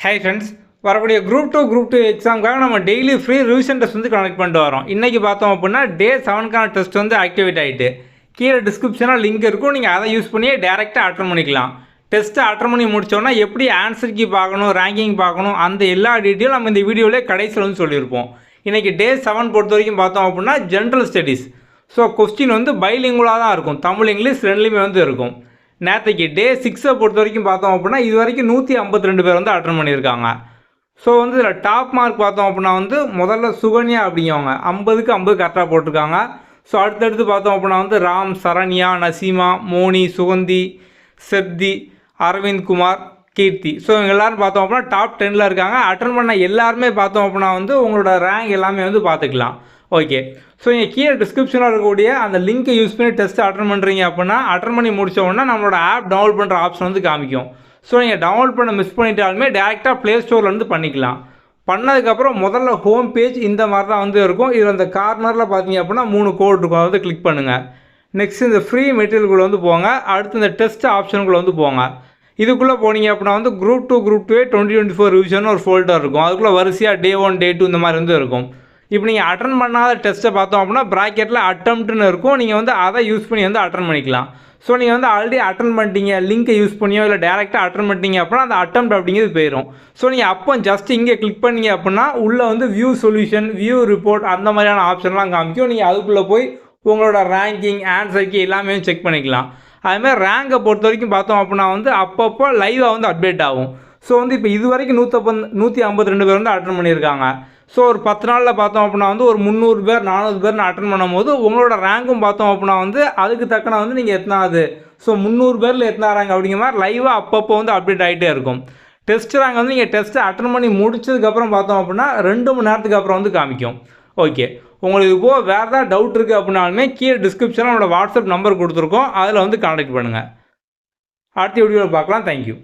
Hi friends, வரக்கூடிய group 2 எக்ஸாமுக்காக நம்ம daily free revision test வந்து கனெக்ட் பண்ணிட்டு வரோம். இன்றைக்கி பார்த்தோம் அப்படின்னா டே 7க்கான டெஸ்ட் வந்து ஆக்டிவேட் ஆகிட்டு கீழே டிஸ்கிரிப்ஷனில் லிங்க் இருக்கும். நீங்கள் அதை யூஸ் பண்ணியே டேரெக்டாக அட்டன் பண்ணிக்கலாம். டெஸ்ட்டை அட்டன் பண்ணி முடித்தோன்னா எப்படி ஆன்சர் கீ பார்க்கணும், ரேங்கிங் பார்க்கணும், அந்த எல்லா டீட்டெயிலும் நம்ம இந்த வீடியோவிலே கடைசியில் வந்து சொல்லியிருப்போம். இன்றைக்கி டே 7 பொறுத்த வரைக்கும் பார்த்தோம் அப்படின்னா ஜென்ரல் ஸ்டடீஸ். ஸோ கொஸ்டின் வந்து பைலிங்குலாக தான் இருக்கும், தமிழ் இங்கிலீஷ் ரெண்டுலேயுமே வந்து இருக்கும். நேற்றுக்கு டே 6 பொறுத்த வரைக்கும் பார்த்தோம் அப்படின்னா இது வரைக்கும் 152 பேர் வந்து அட்டன் பண்ணியிருக்காங்க. ஸோ வந்து இதில் டாப் மார்க் பார்த்தோம் அப்படின்னா வந்து முதல்ல சுகன்யா அப்படிங்கவங்க 50க்கு 50 கரெக்டாக போட்டிருக்காங்க. ஸோ அடுத்தடுத்து பார்த்தோம் அப்படின்னா வந்து ராம், சரண்யா, நசீமா, மோனி, சுகந்தி, செப்தி, அரவிந்த் குமார், கீர்த்தி. ஸோ இவங்க எல்லோரும் பார்த்தோம் அப்படின்னா டாப் 10ல் இருக்காங்க. அட்டன் பண்ண எல்லாருமே பார்த்தோம் அப்படின்னா வந்து உங்களோட ரேங்க் எல்லாமே வந்து பார்த்துக்கலாம். ஓகே, ஸோ நீங்கள் கீழே டிஸ்கிரிப்ஷனில் இருக்கக்கூடிய அந்த லிங்க்கை யூஸ் பண்ணி டெஸ்ட்டு அட்டன் பண்ணுறீங்க அப்படின்னா அட்டன் பண்ணி முடிச்ச உடனே நம்மளோட ஆப் டவுன்லோட் பண்ணுற ஆப்ஷன் வந்து காமிக்கும். ஸோ நீங்கள் டவுன்லோட் பண்ண மிஸ் பண்ணிட்டாலுமே டேரெக்டாக ப்ளே ஸ்டோர்லேருந்து பண்ணிக்கலாம். பண்ணதுக்கப்புறம் முதல்ல ஹோம் பேஜ் இந்த மாதிரி தான் வந்து இருக்கும். இதில் அந்த கார்னரில் பார்த்தீங்க அப்படின்னா 3 கோட் இருக்கும், அதை வந்து கிளிக் பண்ணுங்கள். நெக்ஸ்ட் இந்த ஃப்ரீ மெட்டீரியல்குள்ளே வந்து போங்க. அடுத்து இந்த டெஸ்ட் ஆப்ஷனுக்குள்ளே வந்து போங்க. இதுக்குள்ளே போனீங்க அப்படின்னா வந்து குரூப் 2 2024 ரிவிஷன் ஒரு ஃபோல்டர் இருக்கும். அதுக்குள்ளே வரிசையாக டே 1 டே 2 இந்த மாதிரி வந்து இருக்கும். இப்போ நீங்கள் அட்டன் பண்ணாத டெஸ்ட்டை பார்த்தோம் அப்படின்னா ப்ராக்கெட்டில் அட்டம்ப்ட்னு இருக்கும். நீங்கள் வந்து அதை யூஸ் பண்ணி வந்து அட்டன் பண்ணிக்கலாம். ஸோ நீங்கள் வந்து ஆல்ரெடி அட்டன் பண்ணிட்டீங்க, லிங்க்கை யூஸ் பண்ணியோ இல்லை டேரெக்டாக அட்டன் பண்ணிட்டீங்க அப்படின்னா அந்த அட்டம்ப்ட் அப்படிங்கிறது போயிடும். ஸோ நீங்கள் அப்போ ஜஸ்ட் இங்கே கிளிக் பண்ணீங்க அப்படின்னா உள்ளே வந்து வியூ சொல்யூஷன், வியூ ரிப்போர்ட் அந்த மாதிரியான ஆப்ஷன்லாம் காமிக்கும். நீங்கள் அதுக்குள்ளே போய் உங்களோட ரேங்கிங், ஆன்சருக்கு எல்லாமே செக் பண்ணிக்கலாம். அதுமாதிரி ரேங்கை பொறுத்த வரைக்கும் பார்த்தோம் அப்படின்னா வந்து அப்பப்போ லைவாக வந்து அப்டேட் ஆகும். ஸோ வந்து இப்போ இது வரைக்கும் 152 பேர் வந்து அட்டன் பண்ணியிருக்காங்க. ஸோ ஒரு 10 நாளில் பார்த்தோம் அப்படின்னா வந்து ஒரு 300 பேர் 400 பேர்னு அட்டன் பண்ணும்போது உங்களோட ரேங்கும் பார்த்தோம் அப்படின்னா வந்து அதுக்கு தக்கன வந்து நீங்கள் எத்தனாவது, ஸோ 300 பேரில் எத்தனா ரேங்க் அப்படிங்கிற மாதிரி லைவாக அப்பப்போ வந்து அப்டேட் ஆகிட்டே இருக்கும். டெஸ்ட் ரேங்க் வந்து நீங்கள் டெஸ்ட்டை அட்டன் பண்ணி முடிச்சதுக்கப்புறம் பார்த்தோம் அப்படின்னா 2 மணி நேரத்துக்கு அப்புறம் வந்து காமிக்கும். ஓகே, உங்களுக்கு இப்போது வேறு ஏதாவது டவுட் இருக்குது அப்படின்னாலுமே கீழே டிஸ்கிரிப்ஷனில் நம்மளோட வாட்ஸ்அப் நம்பர் கொடுத்துருக்கோம், அதில் வந்து கான்டாக்ட் பண்ணுங்கள். அடுத்த வீடியோவில் பார்க்கலாம். தேங்க்யூ.